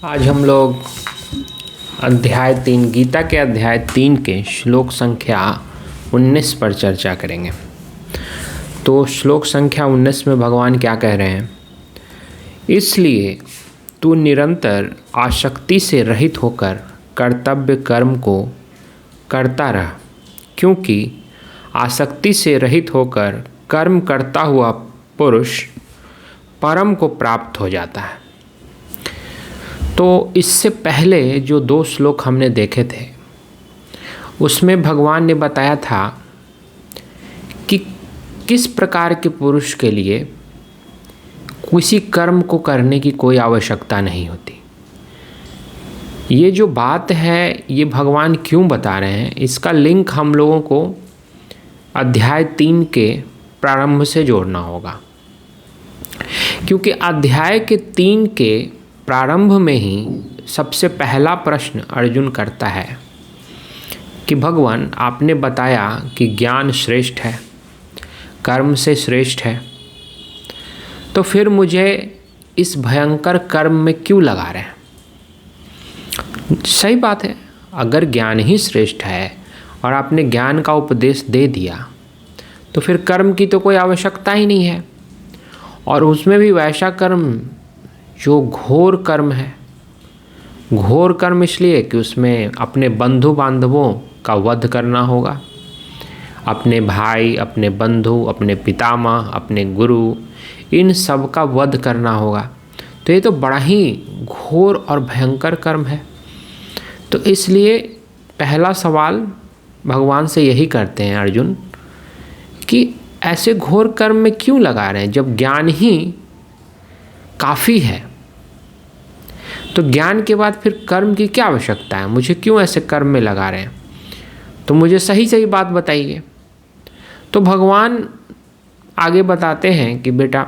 आज हम लोग गीता के अध्याय 3 के श्लोक संख्या 19 पर चर्चा करेंगे। तो श्लोक संख्या 19 में भगवान क्या कह रहे हैं? इसलिए तू निरंतर आसक्ति से रहित होकर कर्तव्य कर्म को करता रह, क्योंकि आसक्ति से रहित होकर कर्म करता हुआ पुरुष परम को प्राप्त हो जाता है। तो इससे पहले जो 2 श्लोक हमने देखे थे उसमें भगवान ने बताया था कि किस प्रकार के पुरुष के लिए किसी कर्म को करने की कोई आवश्यकता नहीं होती। ये जो बात है ये भगवान क्यों बता रहे हैं, इसका लिंक हम लोगों को अध्याय 3 के प्रारंभ से जोड़ना होगा, क्योंकि अध्याय के 3 के प्रारंभ में ही सबसे पहला प्रश्न अर्जुन करता है कि भगवान आपने बताया कि ज्ञान श्रेष्ठ है, कर्म से श्रेष्ठ है, तो फिर मुझे इस भयंकर कर्म में क्यों लगा रहे हैं? सही बात है, अगर ज्ञान ही श्रेष्ठ है और आपने ज्ञान का उपदेश दे दिया तो फिर कर्म की तो कोई आवश्यकता ही नहीं है। और उसमें भी वैसा कर्म जो घोर कर्म है। घोर कर्म इसलिए कि उसमें अपने बंधु बांधवों का वध करना होगा, अपने भाई, अपने बंधु, अपने पितामह, अपने गुरु, इन सब का वध करना होगा। तो ये तो बड़ा ही घोर और भयंकर कर्म है। तो इसलिए पहला सवाल भगवान से यही करते हैं अर्जुन कि ऐसे घोर कर्म में क्यों लगा रहे हैं जब ज्ञान ही काफ़ी है। तो ज्ञान के बाद फिर कर्म की क्या आवश्यकता है? मुझे क्यों ऐसे कर्म में लगा रहे हैं? तो मुझे सही सही बात बताइए। तो भगवान आगे बताते हैं कि बेटा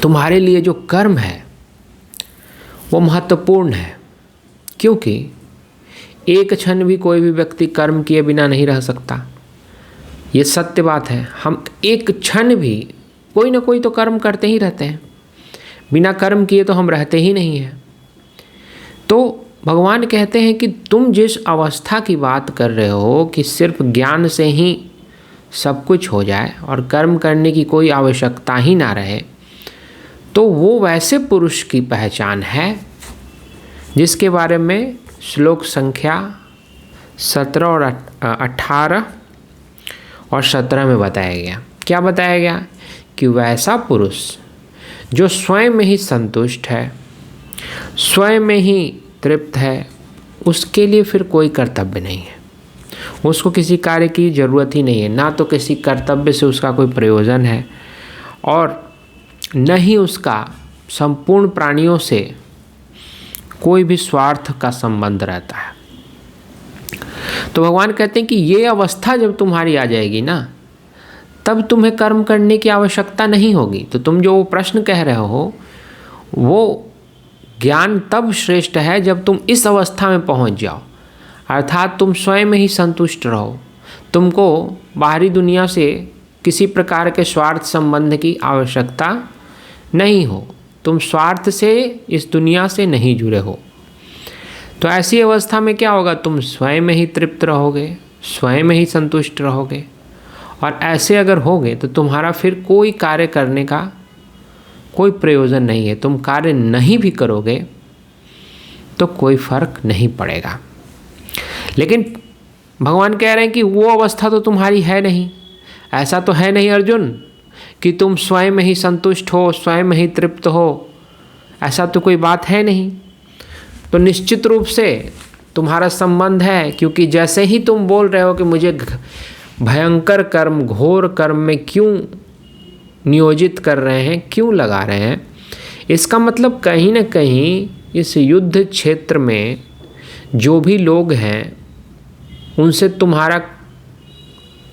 तुम्हारे लिए जो कर्म है वो महत्वपूर्ण है, क्योंकि एक क्षण भी कोई भी व्यक्ति कर्म किए बिना नहीं रह सकता। ये सत्य बात है। हम एक क्षण भी कोई ना कोई तो कर्म करते ही रहते हैं, बिना कर्म किए तो हम रहते ही नहीं हैं। तो भगवान कहते हैं कि तुम जिस अवस्था की बात कर रहे हो कि सिर्फ ज्ञान से ही सब कुछ हो जाए और कर्म करने की कोई आवश्यकता ही ना रहे, तो वो वैसे पुरुष की पहचान है जिसके बारे में श्लोक संख्या 17 और 18 और 17 में बताया गया। क्या बताया गया? कि वैसा पुरुष जो स्वयं में ही संतुष्ट है, स्वयं में ही तृप्त है, उसके लिए फिर कोई कर्तव्य नहीं है। उसको किसी कार्य की ज़रूरत ही नहीं है, ना तो किसी कर्तव्य से उसका कोई प्रयोजन है और न ही उसका संपूर्ण प्राणियों से कोई भी स्वार्थ का संबंध रहता है। तो भगवान कहते हैं कि ये अवस्था जब तुम्हारी आ जाएगी ना, तब तुम्हें कर्म करने की आवश्यकता नहीं होगी। तो तुम जो प्रश्न कह रहे हो वो ज्ञान तब श्रेष्ठ है जब तुम इस अवस्था में पहुंच जाओ, अर्थात तुम स्वयं में ही संतुष्ट रहो, तुमको बाहरी दुनिया से किसी प्रकार के स्वार्थ संबंध की आवश्यकता नहीं हो, तुम स्वार्थ से इस दुनिया से नहीं जुड़े हो। तो ऐसी अवस्था में क्या होगा? तुम स्वयं में ही तृप्त रहोगे, स्वयं में ही संतुष्ट रहोगे। और ऐसे अगर होगे तो तुम्हारा फिर कोई कार्य करने का कोई प्रयोजन नहीं है। तुम कार्य नहीं भी करोगे तो कोई फर्क नहीं पड़ेगा। लेकिन भगवान कह रहे हैं कि वो अवस्था तो तुम्हारी है नहीं। ऐसा तो है नहीं अर्जुन कि तुम स्वयं में ही संतुष्ट हो, स्वयं में ही तृप्त हो, ऐसा तो कोई बात है नहीं। तो निश्चित रूप से तुम्हारा संबंध है, क्योंकि जैसे ही तुम बोल रहे हो कि मुझे भयंकर कर्म, घोर कर्म में क्यों नियोजित कर रहे हैं, क्यों लगा रहे हैं, इसका मतलब कहीं ना कहीं इस युद्ध क्षेत्र में जो भी लोग हैं उनसे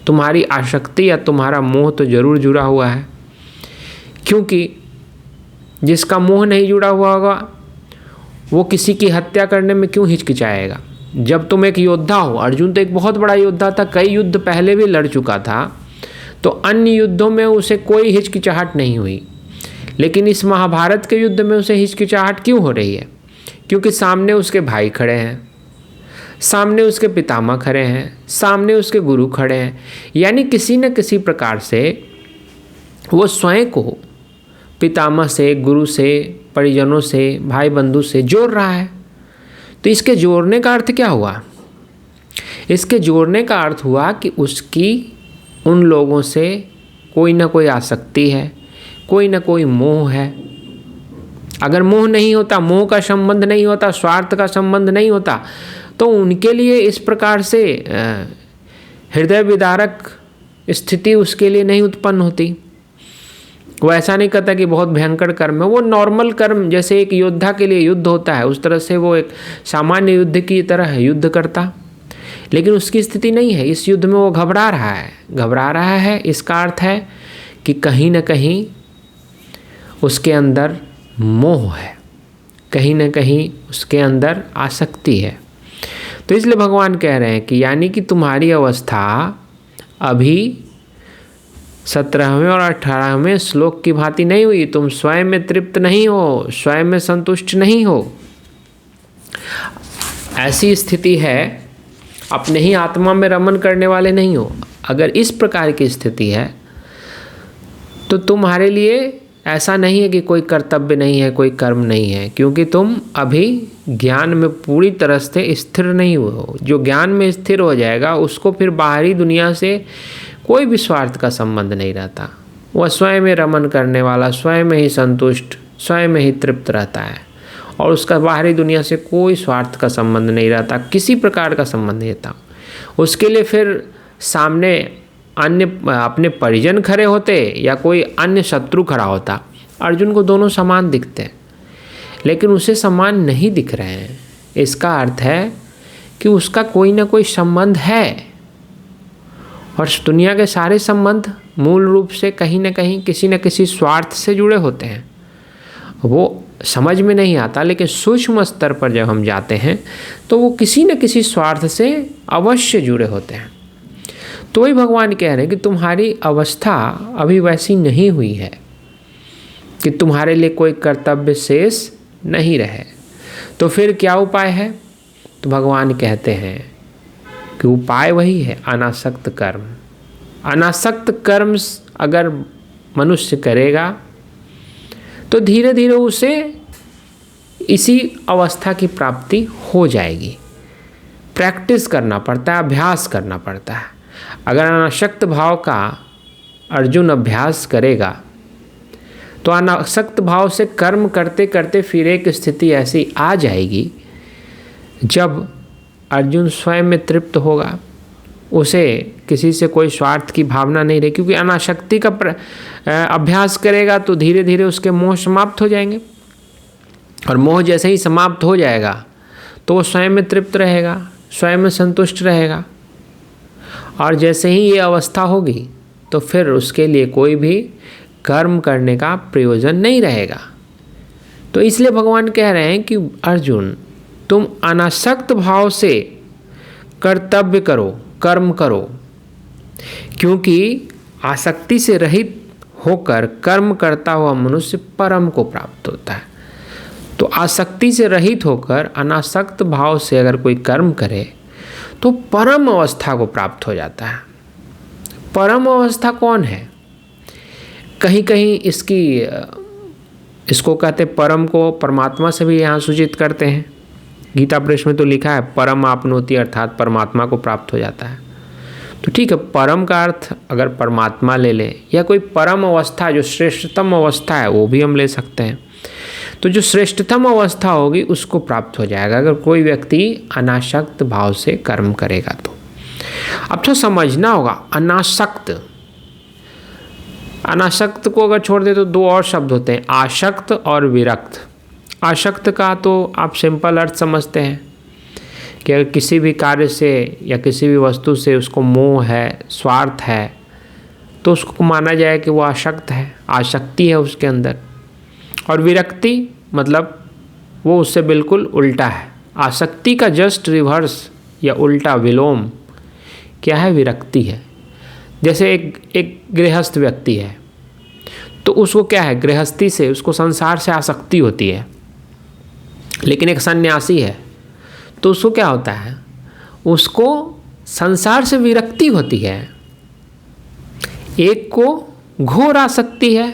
तुम्हारी आसक्ति या तुम्हारा मोह तो ज़रूर जुड़ा हुआ है। क्योंकि जिसका मोह नहीं जुड़ा हुआ होगा वो किसी की हत्या करने में क्यों हिचकिचाएगा? जब तुम एक योद्धा हो, अर्जुन तो एक बहुत बड़ा योद्धा था, कई युद्ध पहले भी लड़ चुका था, तो अन्य युद्धों में उसे कोई हिचकिचाहट नहीं हुई। लेकिन इस महाभारत के युद्ध में उसे हिचकिचाहट क्यों हो रही है? क्योंकि सामने उसके भाई खड़े हैं, सामने उसके पितामह खड़े हैं, सामने उसके गुरु खड़े हैं। यानी किसी न किसी प्रकार से वो स्वयं को पितामह से, गुरु से, परिजनों से, भाई बंधु से जोड़ रहा है। तो इसके जोड़ने का अर्थ क्या हुआ? इसके जोड़ने का अर्थ हुआ कि उसकी उन लोगों से कोई ना कोई आसक्ति है, कोई ना कोई मोह है। अगर मोह नहीं होता, मोह का संबंध नहीं होता, स्वार्थ का संबंध नहीं होता, तो उनके लिए इस प्रकार से हृदय विदारक स्थिति उसके लिए नहीं उत्पन्न होती। वो ऐसा नहीं कहता कि बहुत भयंकर कर्म है, वो नॉर्मल कर्म, जैसे एक योद्धा के लिए युद्ध होता है उस तरह से वो एक सामान्य युद्ध की तरह युद्ध करता। लेकिन उसकी स्थिति नहीं है। इस युद्ध में वो घबरा रहा है। इसका अर्थ है कि कहीं ना कहीं उसके अंदर मोह है, कहीं ना कहीं उसके अंदर आसक्ति है। तो इसलिए भगवान कह रहे हैं कि यानी कि तुम्हारी अवस्था अभी 17वें और 18वें श्लोक की भांति नहीं हुई। तुम स्वयं में तृप्त नहीं हो, स्वयं में संतुष्ट नहीं हो। ऐसी स्थिति है, अपने ही आत्मा में रमन करने वाले नहीं हो। अगर इस प्रकार की स्थिति है तो तुम्हारे लिए ऐसा नहीं है कि कोई कर्तव्य नहीं है, कोई कर्म नहीं है, क्योंकि तुम अभी ज्ञान में पूरी तरह से स्थिर नहीं हुए हो। जो ज्ञान में स्थिर हो जाएगा उसको फिर बाहरी दुनिया से कोई भी स्वार्थ का संबंध नहीं रहता। वह स्वयं में रमन करने वाला, स्वयं में ही संतुष्ट, स्वयं में ही तृप्त रहता है और उसका बाहरी दुनिया से कोई स्वार्थ का संबंध नहीं रहता, किसी प्रकार का संबंध नहीं रहता। उसके लिए फिर सामने अन्य अपने परिजन खड़े होते या कोई अन्य शत्रु खड़ा होता, अर्जुन को दोनों समान दिखते हैं, लेकिन उसे समान नहीं दिख रहे हैं। इसका अर्थ है कि उसका कोई ना कोई संबंध है, और दुनिया के सारे संबंध मूल रूप से कहीं ना कहीं किसी न किसी स्वार्थ से जुड़े होते हैं। वो समझ में नहीं आता, लेकिन सूक्ष्म स्तर पर जब हम जाते हैं तो वो किसी न किसी स्वार्थ से अवश्य जुड़े होते हैं। तो वही भगवान कह रहे हैं कि तुम्हारी अवस्था अभी वैसी नहीं हुई है कि तुम्हारे लिए कोई कर्तव्य शेष नहीं रहे। तो फिर क्या उपाय है? तो भगवान कहते हैं कि उपाय वही है, अनासक्त कर्म। अनासक्त कर्म अगर मनुष्य करेगा तो धीरे धीरे उसे इसी अवस्था की प्राप्ति हो जाएगी। प्रैक्टिस करना पड़ता है, अभ्यास करना पड़ता है। अगर अनासक्त भाव का अर्जुन अभ्यास करेगा तो अनासक्त भाव से कर्म करते करते फिर एक स्थिति ऐसी आ जाएगी जब अर्जुन स्वयं में तृप्त होगा, उसे किसी से कोई स्वार्थ की भावना नहीं रही, क्योंकि अनासक्ति का अभ्यास करेगा तो धीरे धीरे उसके मोह समाप्त हो जाएंगे, और मोह जैसे ही समाप्त हो जाएगा तो वो स्वयं में तृप्त रहेगा, स्वयं में संतुष्ट रहेगा। और जैसे ही ये अवस्था होगी तो फिर उसके लिए कोई भी कर्म करने का प्रयोजन नहीं रहेगा। तो इसलिए भगवान कह रहे हैं कि अर्जुन, तुम अनासक्त भाव से कर्तव्य करो, कर्म करो, क्योंकि आसक्ति से रहित होकर कर्म करता हुआ मनुष्य परम को प्राप्त होता है। तो आसक्ति से रहित होकर अनासक्त भाव से अगर कोई कर्म करे तो परम अवस्था को प्राप्त हो जाता है। परम अवस्था कौन है? कहीं कहीं इसको कहते परम को परमात्मा से भी यहाँ सूचित करते हैं। गीता प्रेस में तो लिखा है परम आपनोति, अर्थात परमात्मा को प्राप्त हो जाता है। तो ठीक है, परम का अर्थ अगर परमात्मा ले लें या कोई परम अवस्था जो श्रेष्ठतम अवस्था है वो भी हम ले सकते हैं। तो जो श्रेष्ठतम अवस्था होगी उसको प्राप्त हो जाएगा अगर कोई व्यक्ति अनासक्त भाव से कर्म करेगा। तो अब तो समझना होगा, अनासक्त को अगर छोड़ दे तो दो और शब्द होते हैं, आसक्त और विरक्त। आसक्त का तो आप सिंपल अर्थ समझते हैं कि अगर किसी भी कार्य से या किसी भी वस्तु से उसको मोह है, स्वार्थ है, तो उसको माना जाए कि वो आसक्त है, आसक्ति है उसके अंदर। और विरक्ति मतलब वो उससे बिल्कुल उल्टा है। आसक्ति का जस्ट रिवर्स या उल्टा विलोम क्या है? विरक्ति है। जैसे एक गृहस्थ व्यक्ति है तो उसको क्या है, गृहस्थी से उसको संसार से आसक्ति होती है। लेकिन एक सन्यासी है तो उसको क्या होता है, उसको संसार से विरक्ति होती है। एक को घोर आसक्ति है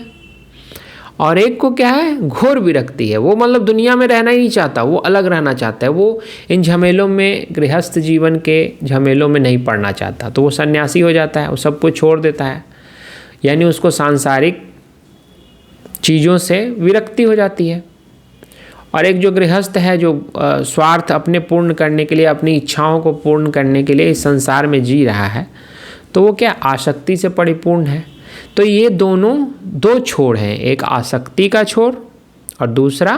और एक को क्या है, घोर विरक्ति है। वो मतलब दुनिया में रहना ही नहीं चाहता, वो अलग रहना चाहता है, वो इन झमेलों में, गृहस्थ जीवन के झमेलों में नहीं पड़ना चाहता। तो वो सन्यासी हो जाता है, वो सब कुछ छोड़ देता है, यानी उसको सांसारिक चीज़ों से विरक्ति हो जाती है। और एक जो गृहस्थ है, जो स्वार्थ अपने पूर्ण करने के लिए, अपनी इच्छाओं को पूर्ण करने के लिए इस संसार में जी रहा है, तो वो क्या, आसक्ति से परिपूर्ण है। तो ये दोनों दो छोर हैं, एक आसक्ति का छोर और दूसरा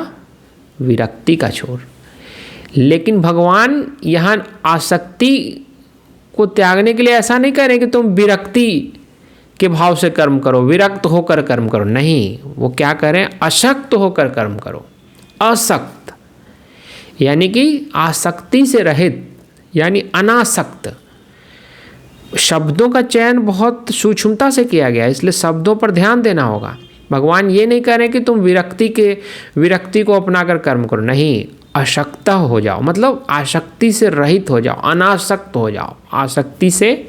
विरक्ति का छोर। लेकिन भगवान यहाँ आसक्ति को त्यागने के लिए ऐसा नहीं कह रहे कि तुम विरक्ति के भाव से कर्म करो, विरक्त होकर कर्म करो, नहीं। वो क्या करें, अशक्त होकर कर्म करो। असक्त यानी कि आसक्ति से रहित, यानी अनासक्त। शब्दों का चयन बहुत सूक्ष्मता से किया गया है, इसलिए शब्दों पर ध्यान देना होगा। भगवान ये नहीं कह रहे कि तुम विरक्ति को अपनाकर कर्म करो, नहीं। अशक्त हो जाओ, मतलब आसक्ति से रहित हो जाओ, अनासक्त हो जाओ। आसक्ति से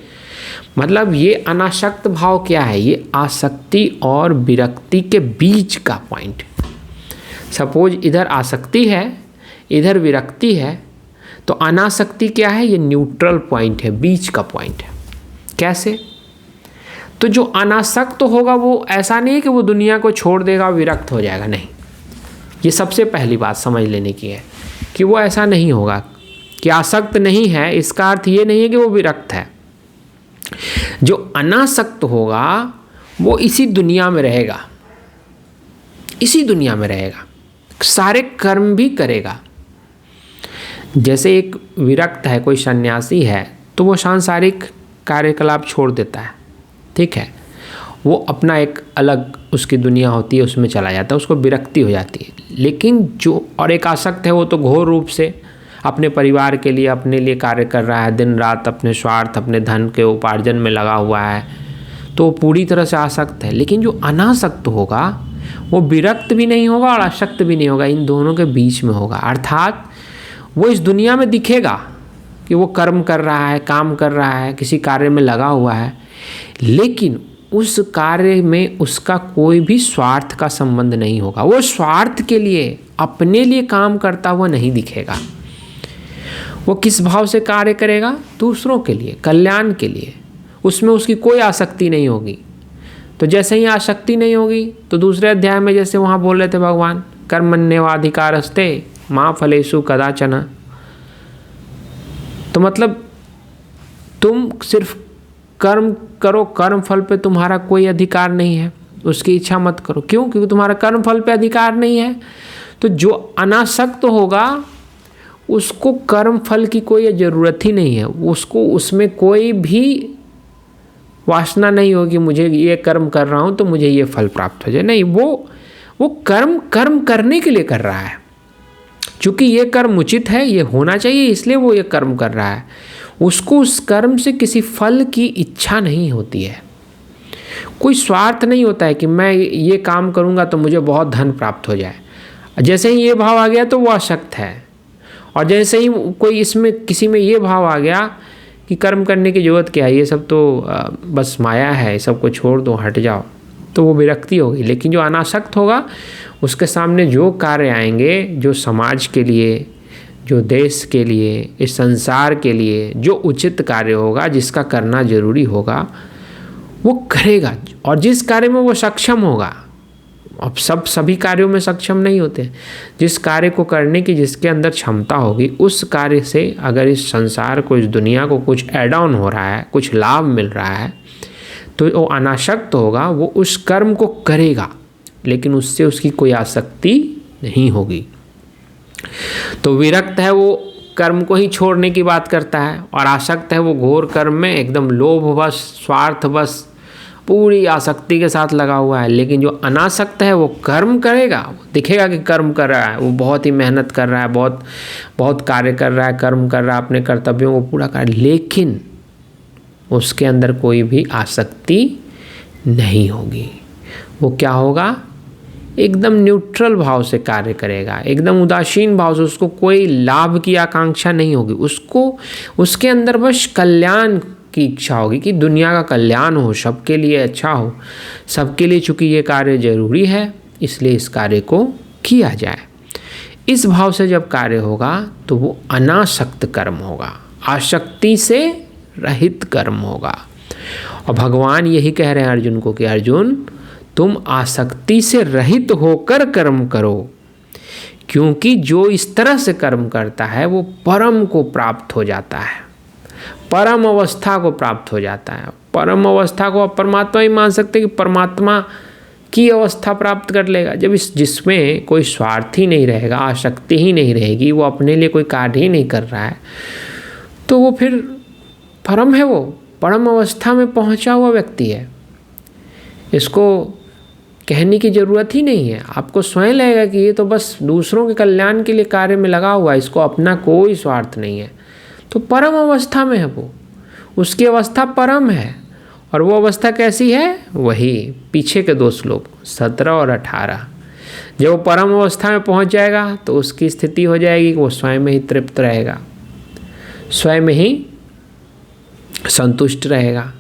मतलब ये अनासक्त भाव क्या है, ये आसक्ति और विरक्ति के बीच का पॉइंट। सपोज इधर आसक्ति है, इधर विरक्ति है, तो अनासक्ति क्या है, ये न्यूट्रल पॉइंट है, बीच का पॉइंट है। कैसे? तो जो अनासक्त होगा वो ऐसा नहीं है कि वो दुनिया को छोड़ देगा, विरक्त हो जाएगा, नहीं। ये सबसे पहली बात समझ लेने की है कि वो ऐसा नहीं होगा। कि आसक्त नहीं है इसका अर्थ ये नहीं है कि वो विरक्त है। जो अनासक्त होगा वो इसी दुनिया में रहेगा, इसी दुनिया में रहेगा, सारे कर्म भी करेगा। जैसे एक विरक्त है, कोई सन्यासी है, तो वो सांसारिक कार्यकलाप छोड़ देता है, ठीक है, वो अपना एक अलग उसकी दुनिया होती है, उसमें चला जाता है, उसको विरक्ति हो जाती है। लेकिन जो और एक आसक्त है, वो तो घोर रूप से अपने परिवार के लिए, अपने लिए कार्य कर रहा है, दिन रात अपने स्वार्थ, अपने धन के उपार्जन में लगा हुआ है, तो पूरी तरह से आसक्त है। लेकिन जो अनासक्त होगा वो विरक्त भी नहीं होगा और आसक्त भी नहीं होगा, इन दोनों के बीच में होगा। अर्थात वो इस दुनिया में दिखेगा कि वो कर्म कर रहा है, काम कर रहा है, किसी कार्य में लगा हुआ है, लेकिन उस कार्य में उसका कोई भी स्वार्थ का संबंध नहीं होगा। वो स्वार्थ के लिए, अपने लिए काम करता हुआ नहीं दिखेगा। वो किस भाव से कार्य करेगा, दूसरों के लिए, कल्याण के लिए, उसमें उसकी कोई आसक्ति नहीं होगी। तो जैसे ही आसक्ति नहीं होगी, तो दूसरे अध्याय में जैसे वहाँ बोल रहे थे भगवान, कर्मण्येवाधिकारस्ते मा फलेषु कदाचन। तो मतलब तुम सिर्फ कर्म करो, कर्म फल पे तुम्हारा कोई अधिकार नहीं है, उसकी इच्छा मत करो। क्यों? क्योंकि तुम्हारा कर्म फल पे अधिकार नहीं है। तो जो अनासक्त होगा उसको कर्म फल की कोई ज़रूरत ही नहीं है, उसको उसमें कोई भी वासना नहीं होगी, मुझे ये कर्म कर रहा हूँ तो मुझे ये फल प्राप्त हो जाए, नहीं। वो कर्म करने के लिए कर रहा है, क्योंकि ये कर्म उचित है, ये होना चाहिए, इसलिए वो ये कर्म कर रहा है। उसको उस कर्म से किसी फल की इच्छा नहीं होती है, कोई स्वार्थ नहीं होता है कि मैं ये काम करूँगा तो मुझे बहुत धन प्राप्त हो जाए। जैसे ही ये भाव आ गया तो वो अशक्त है, और जैसे ही कोई इसमें किसी में ये भाव आ गया कि कर्म करने की ज़रूरत क्या है, ये सब तो बस माया है, सबको छोड़ दो, हट जाओ, तो वो विरक्ति होगी। लेकिन जो अनासक्त होगा उसके सामने जो कार्य आएंगे, जो समाज के लिए, जो देश के लिए, इस संसार के लिए जो उचित कार्य होगा, जिसका करना जरूरी होगा, वो करेगा। और जिस कार्य में वो सक्षम होगा, अब सभी कार्यों में सक्षम नहीं होते, जिस कार्य को करने की जिसके अंदर क्षमता होगी, उस कार्य से अगर इस संसार को, इस दुनिया को कुछ ऐड ऑन हो रहा है, कुछ लाभ मिल रहा है, तो वो अनासक्त होगा, वो उस कर्म को करेगा, लेकिन उससे उसकी कोई आसक्ति नहीं होगी। तो विरक्त है वो कर्म को ही छोड़ने की बात करता है, और आसक्त है वो घोर कर्म में एकदम लोभवश, स्वार्थवश, पूरी आसक्ति के साथ लगा हुआ है। लेकिन जो अनासक्त है वो कर्म करेगा, वो दिखेगा कि कर्म कर रहा है, वो बहुत ही मेहनत कर रहा है, बहुत बहुत कार्य कर रहा है, कर्म कर रहा है, अपने कर्तव्यों को पूरा कर, लेकिन उसके अंदर कोई भी आसक्ति नहीं होगी। वो क्या होगा, एकदम न्यूट्रल भाव से कार्य करेगा, एकदम उदासीन भाव से, उसको कोई लाभ की आकांक्षा नहीं होगी, उसको उसके अंदर बस कल्याण की इच्छा होगी कि दुनिया का कल्याण हो, सबके लिए अच्छा हो, सबके लिए, चूँकि ये कार्य जरूरी है इसलिए इस कार्य को किया जाए। इस भाव से जब कार्य होगा तो वो अनासक्त कर्म होगा, आसक्ति से रहित कर्म होगा। और भगवान यही कह रहे हैं अर्जुन को कि अर्जुन तुम आसक्ति से रहित होकर कर्म करो, क्योंकि जो इस तरह से कर्म करता है वो परम को प्राप्त हो जाता है, परम अवस्था को प्राप्त हो जाता है। परम अवस्था को आप परमात्मा ही मान सकते कि परमात्मा की अवस्था प्राप्त कर लेगा जब जिसमें कोई स्वार्थ ही नहीं रहेगा, आसक्ति ही नहीं रहेगी, वो अपने लिए कोई कार्य ही नहीं कर रहा है, तो वो फिर परम है, वो परम अवस्था में पहुंचा हुआ व्यक्ति है। इसको कहने की ज़रूरत ही नहीं है, आपको स्वयं लगेगा कि ये तो बस दूसरों के कल्याण के लिए कार्य में लगा हुआ है, इसको अपना कोई स्वार्थ नहीं है, तो परम अवस्था में है वो, उसकी अवस्था परम है। और वो अवस्था कैसी है, वही पीछे के 2 श्लोक 17 और 18। जब वो परम अवस्था में पहुंच जाएगा तो उसकी स्थिति हो जाएगी कि वो स्वयं में ही तृप्त रहेगा, स्वयं में ही संतुष्ट रहेगा।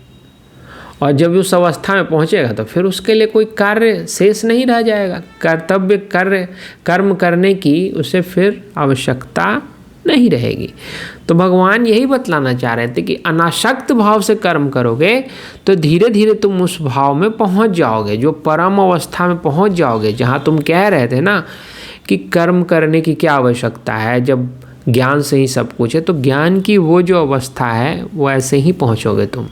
और जब उस अवस्था में पहुंचेगा तो फिर उसके लिए कोई कार्य शेष नहीं रह जाएगा, कर्म करने की उसे फिर आवश्यकता नहीं रहेगी। तो भगवान यही बतलाना चाह रहे थे कि अनासक्त भाव से कर्म करोगे तो धीरे धीरे तुम उस भाव में पहुंच जाओगे, जो परम अवस्था में पहुंच जाओगे, जहां तुम कह रहे थे ना कि कर्म करने की क्या आवश्यकता है, जब ज्ञान से ही सब कुछ है, तो ज्ञान की वो जो अवस्था है वो ऐसे ही पहुंचोगे तुम।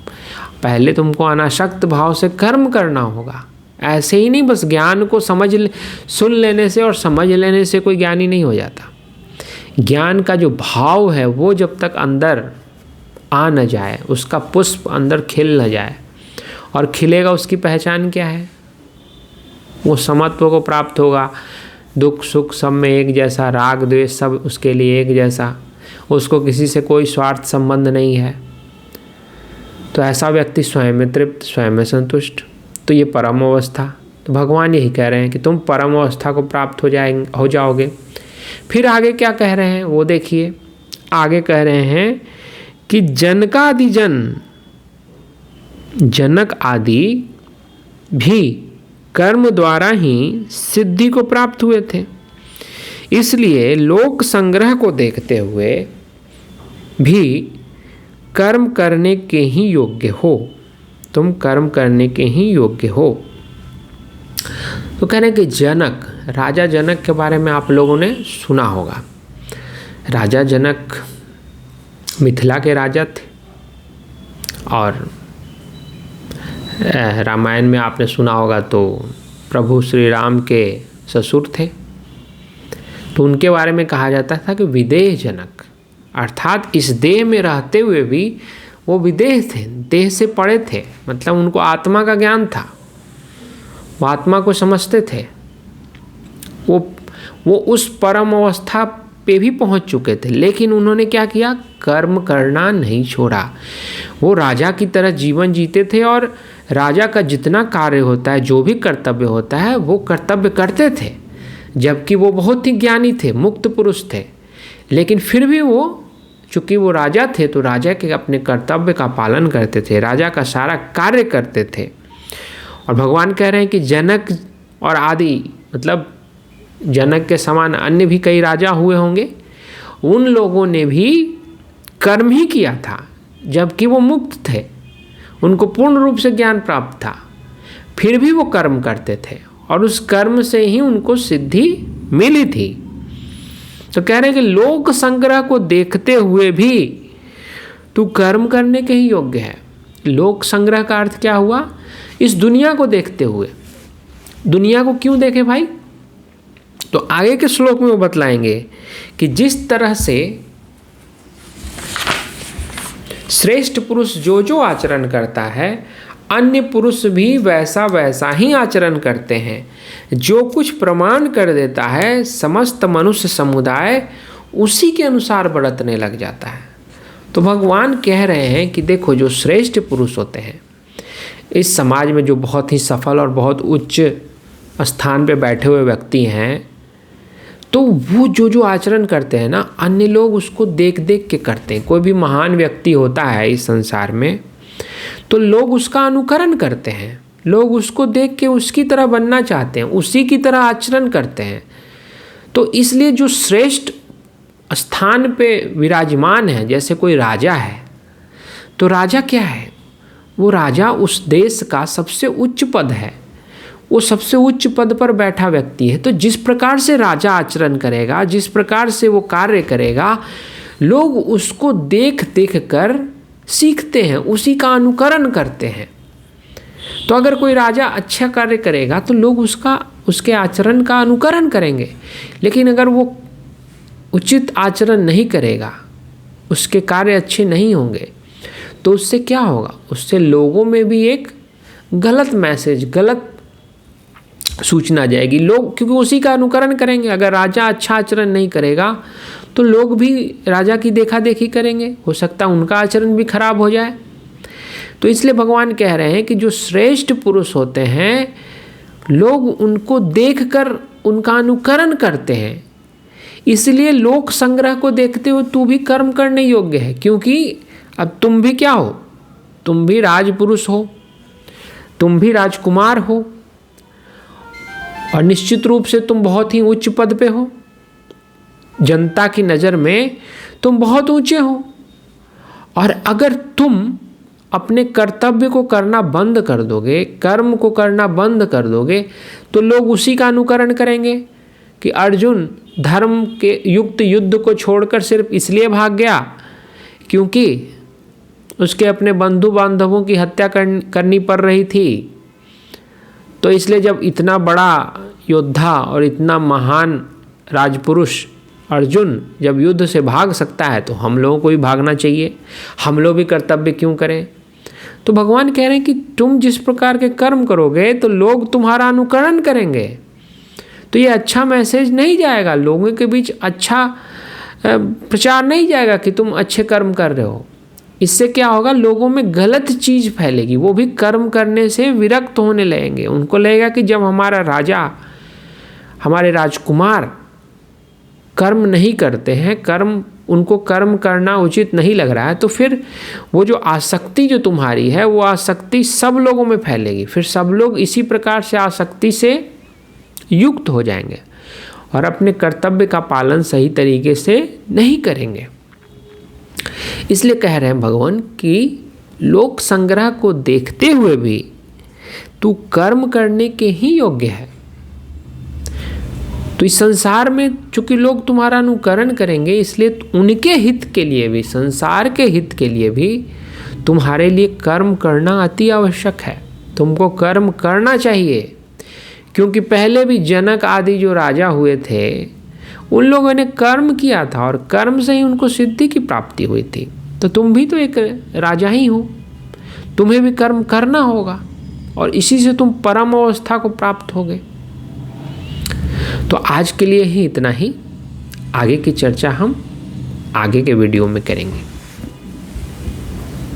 पहले तुमको अनासक्त भाव से कर्म करना होगा, ऐसे ही नहीं बस ज्ञान को सुन लेने से और समझ लेने से कोई ज्ञानी नहीं हो जाता। ज्ञान का जो भाव है वो जब तक अंदर आ न जाए, उसका पुष्प अंदर खिल न जाए, और खिलेगा उसकी पहचान क्या है, वो समत्व को प्राप्त होगा, दुख सुख सब में एक जैसा, राग द्वेष सब उसके लिए एक जैसा, उसको किसी से कोई स्वार्थ संबंध नहीं है, तो ऐसा व्यक्ति स्वयं में तृप्त, स्वयं में संतुष्ट, तो ये परम अवस्था। तो भगवान यही कह रहे हैं कि तुम परम अवस्था को प्राप्त हो जाओगे। फिर आगे क्या कह रहे हैं वो देखिए, आगे कह रहे हैं कि जनक आदि भी कर्म द्वारा ही सिद्धि को प्राप्त हुए थे, इसलिए लोक संग्रह को देखते हुए भी कर्म करने के ही योग्य हो, तुम कर्म करने के ही योग्य हो। तो कह रहे हैं कि जनक, राजा जनक के बारे में आप लोगों ने सुना होगा। राजा जनक मिथिला के राजा थे, और रामायण में आपने सुना होगा तो प्रभु श्री राम के ससुर थे। तो उनके बारे में कहा जाता था कि विदेह जनक, अर्थात इस देह में रहते हुए भी वो विदेह थे, देह से पड़े थे, मतलब उनको आत्मा का ज्ञान था, वो आत्मा को समझते थे, वो उस परम अवस्था पे भी पहुंच चुके थे। लेकिन उन्होंने क्या किया, कर्म करना नहीं छोड़ा, वो राजा की तरह जीवन जीते थे, और राजा का जितना कार्य होता है, जो भी कर्तव्य होता है, वो कर्तव्य करते थे, जबकि वो बहुत ही ज्ञानी थे, मुक्त पुरुष थे। लेकिन फिर भी वो, चूँकि वो राजा थे, तो राजा के अपने कर्तव्य का पालन करते थे, राजा का सारा कार्य करते थे। और भगवान कह रहे हैं कि जनक और आदि, मतलब जनक के समान अन्य भी कई राजा हुए होंगे, उन लोगों ने भी कर्म ही किया था, जबकि वो मुक्त थे, उनको पूर्ण रूप से ज्ञान प्राप्त था, फिर भी वो कर्म करते थे, और उस कर्म से ही उनको सिद्धि मिली थी। तो कह रहे हैं कि लोक संग्रह को देखते हुए भी तू कर्म करने के ही योग्य है। लोक संग्रह का अर्थ क्या हुआ, इस दुनिया को देखते हुए। दुनिया को क्यों देखे भाई, तो आगे के श्लोक में वो बतलाएंगे कि जिस तरह से श्रेष्ठ पुरुष जो जो आचरण करता है, अन्य पुरुष भी वैसा वैसा ही आचरण करते हैं। जो कुछ प्रमाण कर देता है, समस्त मनुष्य समुदाय उसी के अनुसार बरतने लग जाता है। तो भगवान कह रहे हैं कि देखो, जो श्रेष्ठ पुरुष होते हैं, इस समाज में जो बहुत ही सफल और बहुत उच्च स्थान पे बैठे हुए व्यक्ति हैं, तो वो जो आचरण करते हैं ना, अन्य लोग उसको देख देख के करते हैं। कोई भी महान व्यक्ति होता है इस संसार में, तो लोग उसका अनुकरण करते हैं, लोग उसको देख के उसकी तरह बनना चाहते हैं, उसी की तरह आचरण करते हैं। तो इसलिए जो श्रेष्ठ स्थान पे विराजमान है, जैसे कोई राजा है, तो राजा क्या है? वो राजा उस देश का सबसे उच्च पद है, वो सबसे उच्च पद पर बैठा व्यक्ति है। तो जिस प्रकार से राजा आचरण करेगा, जिस प्रकार से वो कार्य करेगा, लोग उसको देख देख कर सीखते हैं, उसी का अनुकरण करते हैं। तो अगर कोई राजा अच्छा कार्य करेगा तो लोग उसके आचरण का अनुकरण करेंगे। लेकिन अगर वो उचित आचरण नहीं करेगा, उसके कार्य अच्छे नहीं होंगे, तो उससे क्या होगा? उससे लोगों में भी एक गलत मैसेज, गलत सूचना जाएगी। लोग क्योंकि उसी का अनुकरण करेंगे। अगर राजा अच्छा आचरण नहीं करेगा तो लोग भी राजा की देखा देखी करेंगे, हो सकता है उनका आचरण भी खराब हो जाए। तो इसलिए भगवान कह रहे हैं कि जो श्रेष्ठ पुरुष होते हैं, लोग उनको देखकर उनका अनुकरण करते हैं। इसलिए लोक संग्रह को देखते हुए तू भी कर्म करने योग्य है, क्योंकि अब तुम भी क्या हो? तुम भी राजपुरुष हो, तुम भी राजकुमार हो, और निश्चित रूप से तुम बहुत ही उच्च पद पे हो। जनता की नज़र में तुम बहुत ऊंचे हो। और अगर तुम अपने कर्तव्य को करना बंद कर दोगे, कर्म को करना बंद कर दोगे, तो लोग उसी का अनुकरण करेंगे कि अर्जुन धर्म के युक्त युद्ध को छोड़कर सिर्फ इसलिए भाग गया क्योंकि उसके अपने बंधु बांधवों की हत्या करनी पड़ रही थी। तो इसलिए जब इतना बड़ा योद्धा और इतना महान राजपुरुष अर्जुन जब युद्ध से भाग सकता है, तो हम लोगों को भी भागना चाहिए। हम लोग भी कर्तव्य क्यों करें? तो भगवान कह रहे हैं कि तुम जिस प्रकार के कर्म करोगे तो लोग तुम्हारा अनुकरण करेंगे। तो ये अच्छा मैसेज नहीं जाएगा, लोगों के बीच अच्छा प्रचार नहीं जाएगा कि तुम अच्छे कर्म कर रहे हो। इससे क्या होगा? लोगों में गलत चीज़ फैलेगी, वो भी कर्म करने से विरक्त होने लगेंगे। उनको लगेगा कि जब हमारा राजा, हमारे राजकुमार कर्म नहीं करते हैं, उनको कर्म करना उचित नहीं लग रहा है, तो फिर वो जो आसक्ति जो तुम्हारी है, वो आसक्ति सब लोगों में फैलेगी। फिर सब लोग इसी प्रकार से आसक्ति से युक्त हो जाएंगे और अपने कर्तव्य का पालन सही तरीके से नहीं करेंगे। इसलिए कह रहे हैं भगवान कि लोक संग्रह को देखते हुए भी तू कर्म करने के ही योग्य है। तो इस संसार में चूंकि लोग तुम्हारा अनुकरण करेंगे, इसलिए उनके हित के लिए भी, संसार के हित के लिए भी तुम्हारे लिए कर्म करना अति आवश्यक है। तुमको कर्म करना चाहिए, क्योंकि पहले भी जनक आदि जो राजा हुए थे, उन लोगों ने कर्म किया था और कर्म से ही उनको सिद्धि की प्राप्ति हुई थी। तो तुम भी तो एक राजा ही हो, तुम्हें भी कर्म करना होगा और इसी से तुम परम अवस्था को प्राप्त होगे। तो आज के लिए ही इतना ही। आगे की चर्चा हम आगे के वीडियो में करेंगे।